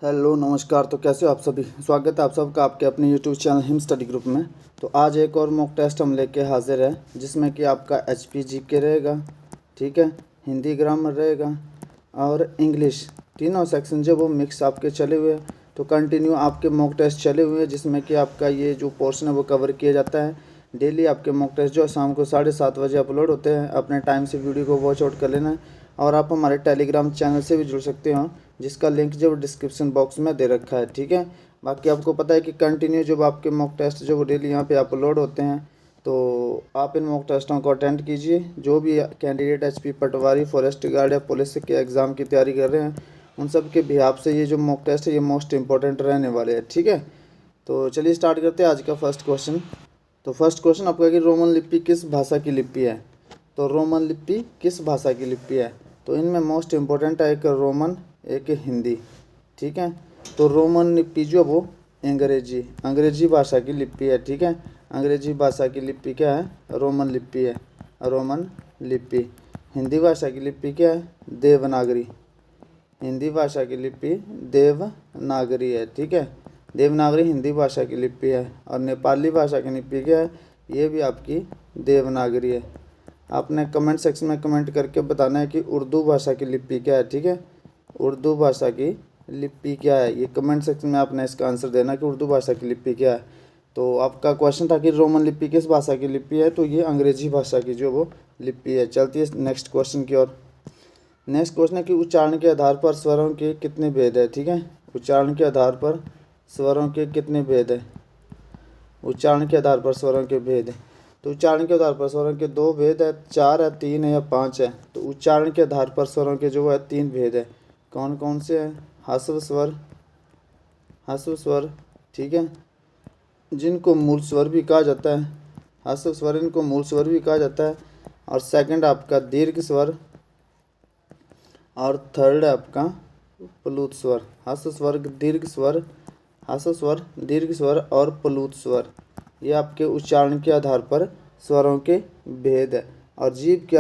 Hello नमस्कार। तो कैसे हो आप सभी। स्वागत है आप सबका आपके अपने YouTube channel him study group में। तो आज एक और मॉक टेस्ट हम लेके हाजिर है जिसमें कि आपका HPGK रहेगा, ठीक है, हिंदी ग्रामर रहेगा और इंग्लिश, तीनों सेक्शन जो वो मिक्स आपके चले हुए हैं। तो कंटिन्यू आपके मॉक टेस्ट चले हुए हैं जिसमें कि आपका ये जो पोर्शन है वो कवर किया जाता है। डेली आपके मॉक टेस्ट जो शाम को 7:30 बजे अपलोड होते हैं। अपने टाइम से वीडियो को वॉच आउट कर लेना है और आप हमारे टेलीग्राम चैनल से भी जुड़ सकते हो जिसका लिंक जो डिस्क्रिप्शन बॉक्स में दे रखा है, ठीक है। बाकी आपको पता है कि कंटिन्यू जब आपके मॉक टेस्ट जो डेली यहाँ पे अपलोड होते हैं तो आप इन मॉक टेस्टों को अटेंड कीजिए। जो भी कैंडिडेट HP पटवारी, फॉरेस्ट गार्ड या पुलिस के एग्ज़ाम की तैयारी कर रहे हैं उन सब के बिहाफ से ये जो मॉक टेस्ट है ये मोस्ट इंपॉर्टेंट रहने वाले हैं, ठीक है। तो चलिए स्टार्ट करते हैं आज का फर्स्ट क्वेश्चन। तो फर्स्ट क्वेश्चन आपका कि रोमन लिपि किस भाषा की लिपि है। तो रोमन लिपि किस भाषा की लिपि है। तो इनमें मोस्ट इम्पोर्टेंट है एक रोमन, एक हिंदी, ठीक है। तो रोमन लिपि जो वो अंग्रेजी भाषा की लिपि है, ठीक है। अंग्रेजी भाषा की लिपि क्या है, रोमन लिपि है, रोमन लिपि। हिंदी भाषा की लिपि क्या है, देवनागरी। हिंदी भाषा की लिपि देवनागरी है, ठीक है। देवनागरी हिंदी भाषा की लिपि है। और नेपाली भाषा की लिपि क्या है, ये भी आपकी देवनागरी है। आपने कमेंट सेक्शन में कमेंट करके बताना है कि उर्दू भाषा की लिपि क्या है, ठीक है। उर्दू भाषा की लिपि क्या है, ये कमेंट सेक्शन में आपने इसका आंसर देना कि उर्दू भाषा की लिपि क्या है। तो आपका क्वेश्चन था कि रोमन लिपि किस भाषा की लिपि है, तो ये अंग्रेजी भाषा की जो वो लिपि है। चलती है नेक्स्ट क्वेश्चन की ओर। नेक्स्ट क्वेश्चन है कि उच्चारण के आधार पर स्वरों के कितने भेद है, ठीक है। उच्चारण के आधार पर स्वरों के कितने भेद है। उच्चारण के आधार पर स्वरों के भेद है। तो उच्चारण के आधार पर स्वरों के 2 भेद है, 4 है, 3 है या 5 है। तो उच्चारण के आधार पर स्वरों के जो है 3 भेद है। कौन कौन से हैं, ह्रस्व स्वर, ठीक है, जिनको मूल स्वर भी कहा जाता है। ह्रस्व स्वर इनको मूल स्वर भी कहा जाता है। और सेकंड आपका दीर्घ स्वर और थर्ड है आपका प्लुत स्वर। ह्रस्व स्वर, दीर्घ स्वर और प्लुत स्वर, ये आपके उच्चारण के आधार पर स्वरों के भेद है। और जीभ के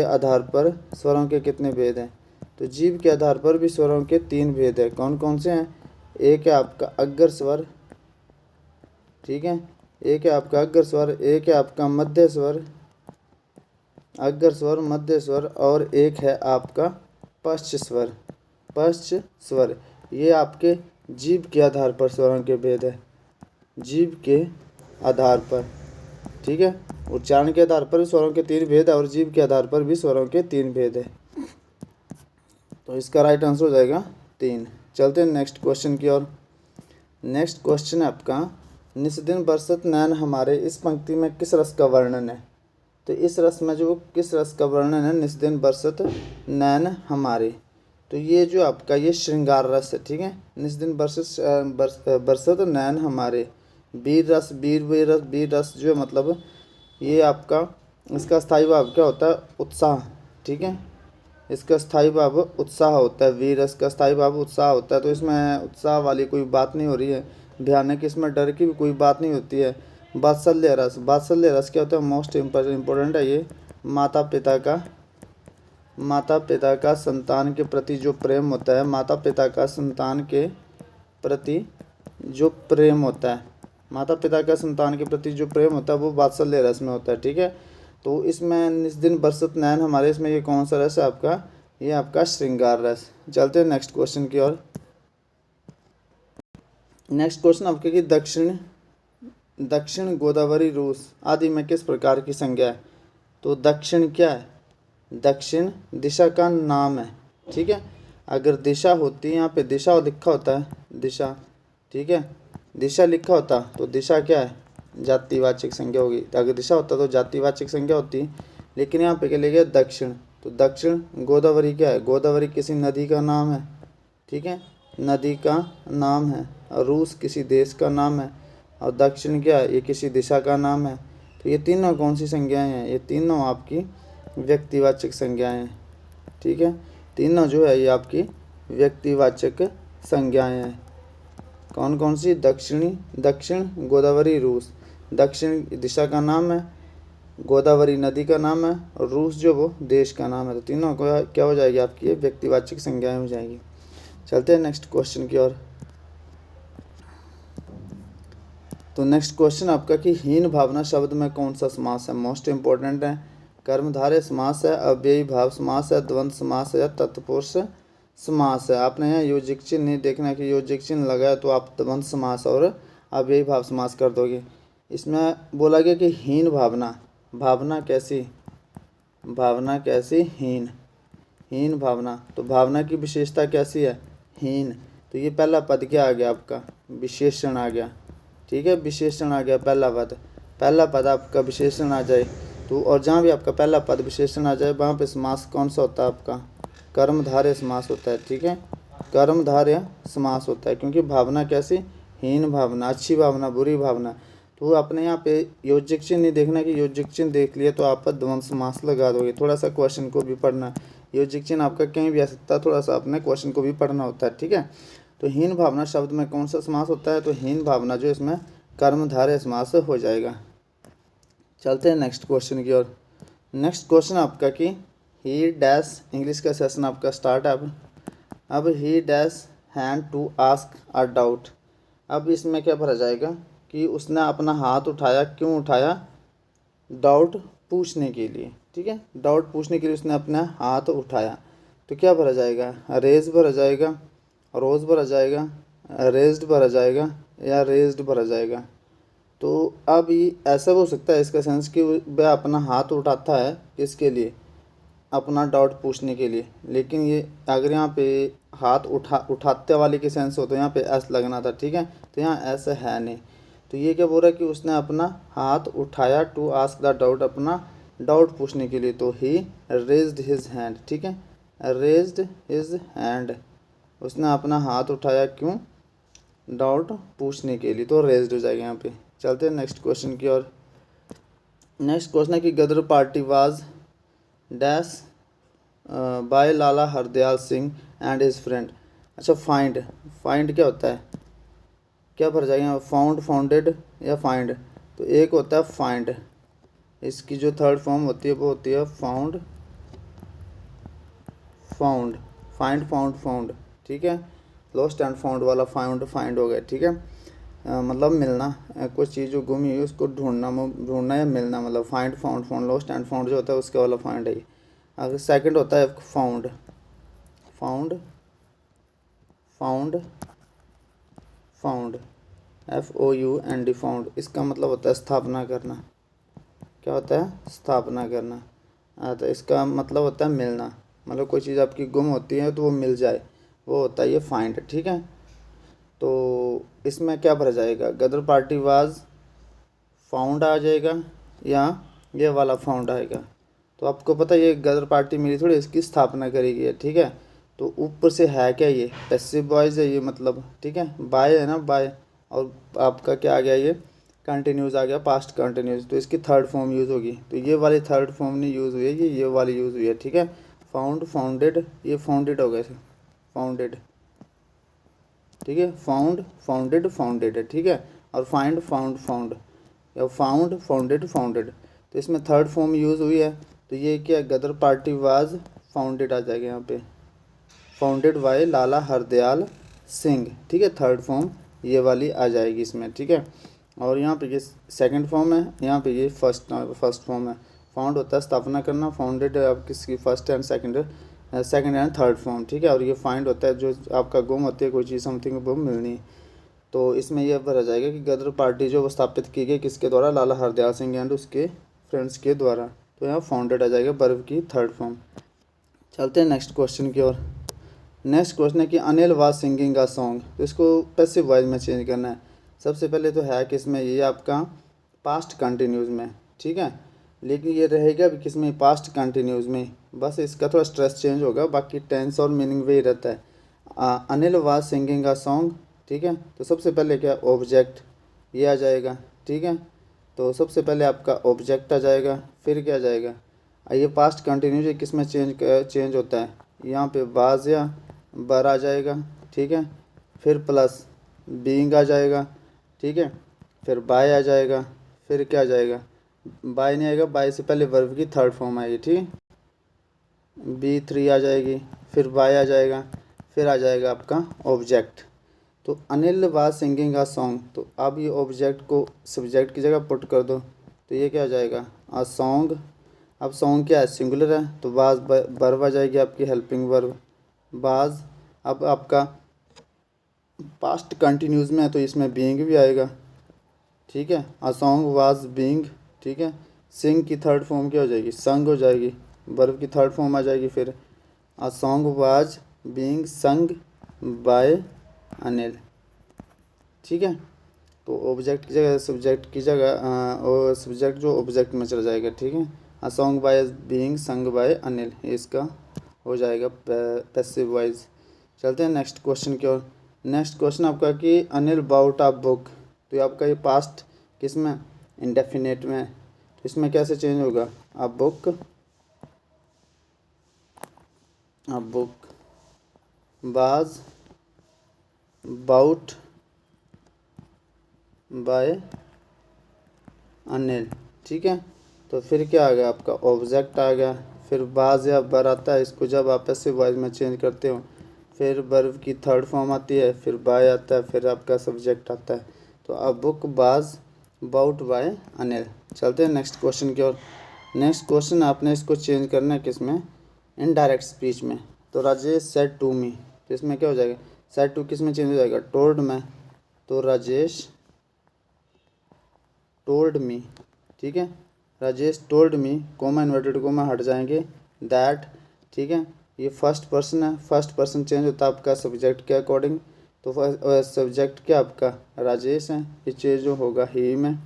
आधार पर स्वरों के कितने भेद हैं। तो जीभ के आधार पर भी स्वरों के 3 भेद है। कौन कौन से हैं, एक है आपका अग्र स्वर, ठीक है, एक है आपका अग्र स्वर, एक है आपका मध्य स्वर, अग्र स्वर, मध्य स्वर, और एक है आपका पश्च स्वर। ये आपके जीभ के आधार पर स्वरों के भेद है, जीभ के आधार पर, ठीक है। उच्चारण के आधार पर स्वरों के 3 भेद है और जीभ के आधार पर भी स्वरों के 3 भेद है। तो इसका राइट आंसर हो जाएगा 3। चलते हैं नेक्स्ट क्वेश्चन की ओर। नेक्स्ट क्वेश्चन है आपका, निस्दिन बरसत नैन हमारे, इस पंक्ति में किस रस का वर्णन है। तो इस रस में जो किस रस का वर्णन है, निस्दिन बरसत नैन हमारे। तो ये जो आपका ये श्रृंगार रस है, ठीक है। निस्दिन बरसत नैन हमारे, वीर रस जो है मतलब ये आपका, इसका स्थायी भाव क्या होता है, उत्साह, ठीक है। इसका स्थायी भाव उत्साह होता है, वीर रस का स्थायी भाव उत्साह होता है। तो इसमें उत्साह वाली कोई बात नहीं हो रही है, ध्यान है कि इसमें डर की भी कोई बात नहीं होती है। वात्सल्य रस क्या होता है, मोस्ट इम्पोर्टेंट है ये, माता पिता का संतान के प्रति जो प्रेम होता है, माता पिता का संतान के प्रति जो प्रेम होता है, माता पिता का संतान के प्रति जो प्रेम होता है वो वात्सल्य रस में होता है, ठीक है। तो इसमें निस्दिन बरसत नैन हमारे, इसमें ये कौन सा रस है आपका, ये आपका श्रृंगार रस। चलते हैं नेक्स्ट क्वेश्चन की ओर। नेक्स्ट क्वेश्चन आपके कि दक्षिण गोदावरी रूस आदि में किस प्रकार की संज्ञा है। तो दक्षिण क्या है, दक्षिण दिशा का नाम है, ठीक है। अगर दिशा होती है, यहाँ पे दिशा लिखा होता है, दिशा, ठीक है, दिशा लिखा होता तो दिशा क्या है, जातिवाचक संज्ञा होगी। अगर दिशा होता तो जातिवाचक संज्ञा होती, लेकिन यहाँ पे क्या लिखा है, दक्षिण। तो दक्षिण गोदावरी क्या है, गोदावरी किसी नदी का नाम है, ठीक है, नदी का नाम है। और रूस किसी देश का नाम है। और दक्षिण क्या है, ये किसी दिशा का नाम है। तो ये तीनों कौन सी संज्ञाएं हैं, ये तीनों आपकी व्यक्तिवाचक संज्ञाएं हैं, ठीक है। तीनों जो है ये आपकी व्यक्तिवाचक संज्ञाएं हैं। कौन कौन सी, दक्षिण गोदावरी रूस, दक्षिण दिशा का नाम है, गोदावरी नदी का नाम है और रूस जो वो देश का नाम है। तो तीनों को क्या हो जाएगी आपकी, व्यक्तिवाचक संज्ञाएं हो जाएगी। चलते हैं नेक्स्ट क्वेश्चन की ओर। तो नेक्स्ट क्वेश्चन आपका कि हीन भावना शब्द में कौन सा समास है, मोस्ट इंपॉर्टेंट है। कर्मधारय समास है, अव्ययी भाव समास है, द्वंद्व समास है या तत्पुरुष समास है। आपने यहाँ योजिक चिन्ह नहीं देखना कि योजिक चिन्ह लगा है तो आप द्वंद्व समास और अव्ययी भाव समास कर दोगे। इसमें बोला गया कि हीन भावना, भावना कैसी, भावना कैसी, हीन, हीन भावना। तो भावना की विशेषता कैसी है, हीन। तो ये पहला पद क्या आ गया आपका, विशेषण आ गया। ठीक है, विशेषण आ गया पहला पद। पहला पद आपका विशेषण आ जाए तो, और जहाँ भी आपका पहला पद विशेषण आ जाए वहाँ पे समास कौन सा होता है आपका, कर्मधारय समास होता है। ठीक है, कर्मधारय समास होता है, क्योंकि भावना कैसी, हीन भावना, अच्छी भावना, बुरी भावना। तो अपने यहाँ पे योजिक चिन्ह नहीं देखना कि योजिक चिन्ह देख लिए तो आप द्वंद्व समास लगा दोगे। थोड़ा सा क्वेश्चन को भी पढ़ना, योजिक चिन्ह आपका कहीं भी आ सकता है, थोड़ा सा अपने क्वेश्चन को भी पढ़ना होता है। ठीक है, तो हीन भावना शब्द में कौन सा समास होता है, तो हीन भावना जो इसमें कर्मधारय समास हो जाएगा। चलते हैं नेक्स्ट क्वेश्चन की ओर। नेक्स्ट क्वेश्चन आपका कि ही डैश, इंग्लिश का सेशन आपका स्टार्ट है अब he dash hand to ask a doubt. अब इसमें क्या भरा जाएगा कि उसने अपना हाथ उठाया, क्यों उठाया, डाउट पूछने के लिए। ठीक है, डाउट पूछने के लिए उसने अपना हाथ उठाया। तो क्या भरा जाएगा, रेज भरा जाएगा, रोज भरा जाएगा, रेज्ड भरा जाएगा या रेज्ड भरा जाएगा। तो अब ये ऐसा हो सकता है इसका सेंस कि वह अपना हाथ उठाता है किसके लिए, अपना डाउट पूछने के लिए। लेकिन ये अगर यहाँ पे हाथ उठाते वाले के सेंस हो तो यहाँ पे एस लगना था। ठीक है, तो यहाँ ऐसा है नहीं। तो ये क्या बोल रहा है कि उसने अपना हाथ उठाया टू आस्क द डाउट, अपना डाउट पूछने के लिए। तो ही रेज्ड हिज हैंड। ठीक है, रेज्ड हिज हैंड, उसने अपना हाथ उठाया क्यों, डाउट पूछने के लिए। तो रेज्ड हो जाएगा यहाँ पे। चलते हैं नेक्स्ट क्वेश्चन की ओर। नेक्स्ट क्वेश्चन है कि Ghadar party was dash by Lala Hardayal Singh and his friend. अच्छा, फाइंड, फाइंड क्या होता है, क्या भर जाएगा, फाउंड, फाउंडेड या फाइंड। तो एक होता है फाइंड, इसकी जो थर्ड फॉर्म होती है वो होती है found, found, find, found, found. ठीक है, लॉस्ट एंड फाउंड वाला फाउंड, फाइंड हो गया। ठीक है, मतलब मिलना, कोई चीज़ जो गुमी हुई उसको ढूंढना, ढूंढना या मिलना, मतलब find, found, found, lost and found जो होता है उसके वाला फाइंड है। अगर सेकंड होता है found, found, found, found, FOUND, found. इसका मतलब होता है स्थापना करना। क्या होता है, स्थापना करना। तो इसका मतलब होता है मिलना, मतलब कोई चीज़ आपकी गुम होती है तो वो मिल जाए, वो होता है ये फाइंड। ठीक है, तो इसमें क्या भरा जाएगा, गदर पार्टी वाज फाउंड आ जाएगा या ये वाला फाउंड आएगा। तो आपको पता है ये गदर पार्टी मिली थोड़ी, इसकी स्थापना करी गई है। ठीक है, तो ऊपर से है क्या, ये पैसिव वॉइस है ये, मतलब ठीक है, बाय है ना, बाय, और आपका क्या आ गया, ये कंटिन्यूस आ गया, पास्ट कंटिन्यूस। तो इसकी थर्ड फॉर्म यूज़ होगी। तो ये वाली थर्ड फॉर्म नहीं यूज़ हुई है, ये वाली यूज़ हुई है। ठीक है, फाउंड, फाउंडेड, ये फाउंडेड हो गए, फाउंडेड। ठीक है, फाउंड, फाउंडेड, फाउंडेड है। ठीक है, और फाइंड, फाउंड, फाउंड, या फाउंड, फाउंडेड, फाउंडेड। तो इसमें थर्ड फॉर्म यूज़ हुई है। तो ये क्या, गदर पार्टी वाज फाउंडेड आ जाएगा यहाँ पे, फाउंडेड बाय लाला हरदयाल सिंह। ठीक है, थर्ड फॉर्म ये वाली आ जाएगी इसमें। ठीक है, और यहाँ पे ये सेकंड फॉर्म है, यहाँ पे ये फर्स्ट फॉर्म है। फाउंड होता है स्थापना करना, फाउंडेड आप किसकी, first and second and third form. ठीक है, और ये फाइंड होता है जो आपका गुम होती है कोई चीज़, समथिंग वो मिलनी। तो इसमें यह भरा जाएगा कि गदर पार्टी जो वो स्थापित की गई किसके द्वारा, लाला हरदयाल सिंह एंड उसके फ्रेंड्स के द्वारा। तो यहाँ फाउंडेड आ जाएगा वर्ब की थर्ड फॉर्म। चलते हैं नेक्स्ट क्वेश्चन की ओर। नेक्स्ट क्वेश्चन है कि Anil was singing a song. तो इसको पैसिव वॉइस में चेंज करना है। सबसे पहले तो है कि इसमें ये आपका पास्ट कंटिन्यूज में। ठीक है, लेकिन ये रहेगा भी किस में, पास्ट कंटिन्यूज में, बस इसका थोड़ा स्ट्रेस चेंज होगा, बाकी टेंस और मीनिंग वही रहता है। Anil was singing a song. ठीक है, तो सबसे पहले क्या, ऑब्जेक्ट ये आ जाएगा। ठीक है, तो सबसे पहले आपका ऑब्जेक्ट आ जाएगा, फिर क्या आ जाएगा, ये पास्ट कंटिन्यूज किस में चेंज होता है, यहाँ पे वाज या बर आ जाएगा। ठीक है, फिर प्लस बीइंग आ जाएगा। ठीक है, फिर बाय आ जाएगा, फिर क्या आ जाएगा, बाय नहीं आएगा, बाय से पहले वर्ब की थर्ड फॉर्म आएगी, ठीक है। B3 आ जाएगी, फिर बाय आ जाएगा, फिर आ जाएगा आपका ऑब्जेक्ट। तो Anil was singing a song, तो अब ये ऑब्जेक्ट को सब्जेक्ट की जगह पुट कर दो, तो ये क्या आ जाएगा, अ सॉन्ग। अब सॉन्ग क्या है, सिंगुलर है, तो वाज वर्ब आ जाएगी आपकी, हेल्पिंग वर्ब वाज। अब आपका पास्ट कंटिन्यूज में है तो इसमें बीइंग भी आएगा, ठीक है। अ सॉन्ग वाज बीइंग, ठीक है। सिंग की थर्ड फॉर्म क्या हो जाएगी, संग हो जाएगी, वर्ब की थर्ड फॉर्म आ जाएगी फिर। A song was being sung by Anil, ठीक है। तो ऑब्जेक्ट की जगह सब्जेक्ट की जगह और सब्जेक्ट जो ऑब्जेक्ट में चला जाएगा, ठीक है। A song by being sung by Anil, ये इसका हो जाएगा पैसिव वॉइस। चलते हैं नेक्स्ट क्वेश्चन की ओर। नेक्स्ट क्वेश्चन आपका कि अनिल बाउट अ बुक, तो ये आपका ये पास्ट किस में, इंडेफिनेट में, तो इसमें कैसे चेंज होगा, अ बुक, अ बुक बाज बाउट बाय अनिल, ठीक है। तो फिर क्या आ गया आपका ऑब्जेक्ट आ गया, फिर बाज या बर आता है, इसको जब आप पैसिव वॉइस में चेंज करते हो, फिर वर्ब की थर्ड फॉर्म आती है, फिर बाय आता है, फिर आपका सब्जेक्ट आता है। तो अब बुक बाज बाउट बाय अनिल। चलते हैं नेक्स्ट क्वेश्चन की ओर। नेक्स्ट क्वेश्चन आपने इसको चेंज करना है किस में, इनडायरेक्ट स्पीच में। तो राजेश सेड टू मी, तो इसमें क्या हो जाएगा, सेड टू किस में चेंज हो जाएगा, टोल्ड में। तो राजेश टोल्ड मी, ठीक है। Rajesh told me, coma inverted coma हट जाएंगे, दैट, ठीक है। ये फर्स्ट पर्सन है, फर्स्ट पर्सन चेंज होता है आपका सब्जेक्ट के अकॉर्डिंग। तो सब्जेक्ट क्या आपका राजेश है, ये चेंज जो होगा ही में,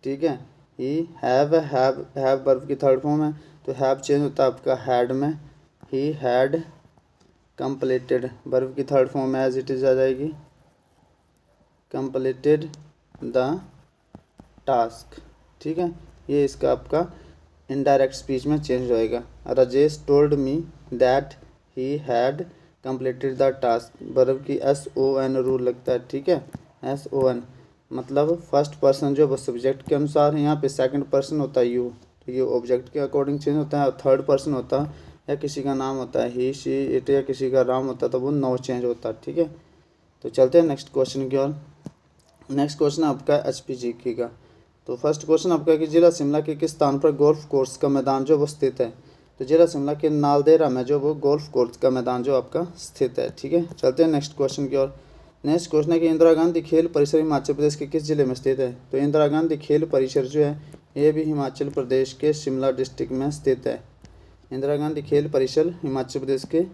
ठीक है। ही हैव वर्ब की थर्ड फॉर्म है, तो हैव चेंज होता है आपका हैड में। ही हैड कंप्लीटेड, वर्ब की third form as it is आ जाएगी, कंप्लीटेड द टास्क, ठीक है। ये इसका आपका इनडायरेक्ट स्पीच में चेंज होएगा। Rajesh told me that he had completed the task, verb की SON रूल लगता है, ठीक है। SON मतलब फर्स्ट पर्सन जो सब्जेक्ट के अनुसार है, यहाँ पे सेकंड पर्सन होता है यू, तो ये ऑब्जेक्ट के अकॉर्डिंग चेंज होता है। और थर्ड पर्सन होता है या किसी का नाम होता है ही शी इट, या किसी का नाम होता है तो वो नो चेंज होता है, ठीक है। तो चलते हैं नेक्स्ट क्वेश्चन की ओर। नेक्स्ट क्वेश्चन आपका HPGK का। तो फर्स्ट क्वेश्चन आपका कि जिला शिमला के किस स्थान पर गोल्फ कोर्स का मैदान जो वो स्थित है। तो जिला शिमला के नालदेहरा में जो वो गोल्फ कोर्स का मैदान जो आपका स्थित है, ठीक है। चलते हैं नेक्स्ट क्वेश्चन की ओर। नेक्स्ट क्वेश्चन है कि इंदिरा गांधी खेल परिसर हिमाचल प्रदेश के किस जिले में स्थित है। तो इंदिरा गांधी खेल परिसर जो है ये भी हिमाचल प्रदेश के शिमला डिस्ट्रिक्ट में स्थित है। इंदिरा गांधी खेल परिसर हिमाचल प्रदेश के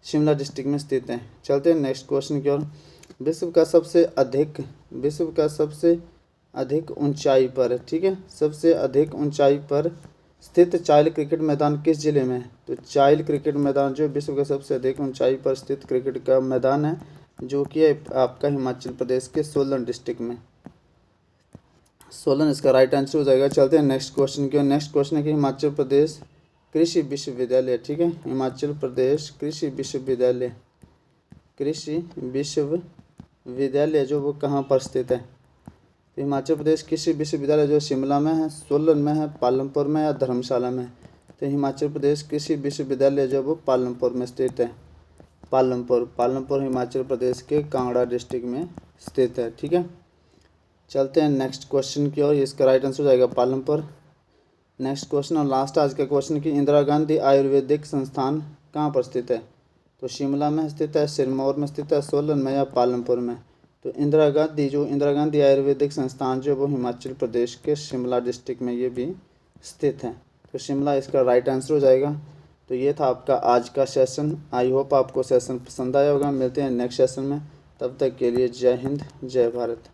शिमला डिस्ट्रिक्ट में स्थित है। चलते हैं नेक्स्ट क्वेश्चन की ओर। विश्व का सबसे अधिक ऊंचाई पर, ठीक है, सबसे अधिक ऊंचाई पर स्थित चाइल्ड क्रिकेट मैदान किस जिले में है। तो चाइल्ड क्रिकेट मैदान जो विश्व का सबसे अधिक ऊंचाई पर स्थित क्रिकेट का मैदान है, जो कि आपका हिमाचल प्रदेश के सोलन डिस्ट्रिक्ट में, सोलन इसका राइट आंसर हो जाएगा। चलते हैं नेक्स्ट क्वेश्चन की। नेक्स्ट क्वेश्चन है कि हिमाचल प्रदेश कृषि विश्वविद्यालय, ठीक है, हिमाचल प्रदेश कृषि विश्वविद्यालय, कृषि विश्वविद्यालय जो वो कहाँ पर स्थित है। तो हिमाचल प्रदेश कृषि विश्वविद्यालय जो शिमला में है, सोलन में है, पालमपुर में या धर्मशाला में। तो हिमाचल प्रदेश कृषि विश्वविद्यालय जो वो पालमपुर में स्थित है। पालमपुर हिमाचल प्रदेश के कांगड़ा डिस्ट्रिक्ट में स्थित है, ठीक है। चलते हैं नेक्स्ट क्वेश्चन की ओर, इसका राइट आंसर हो जाएगा पालमपुर। नेक्स्ट क्वेश्चन और लास्ट आज का क्वेश्चन कि इंदिरा गांधी आयुर्वेदिक संस्थान कहाँ पर स्थित है। तो शिमला में स्थित है, सिरमौर में स्थित है, सोलन में या पालमपुर में। तो इंदिरा गांधी आयुर्वेदिक संस्थान जो वो हिमाचल प्रदेश के शिमला डिस्ट्रिक्ट में ये भी स्थित है। तो शिमला इसका राइट आंसर हो जाएगा। तो ये था आपका आज का सेशन। आई होप आपको सेशन पसंद आया होगा। मिलते हैं नेक्स्ट सेशन में, तब तक के लिए जय हिंद जय भारत।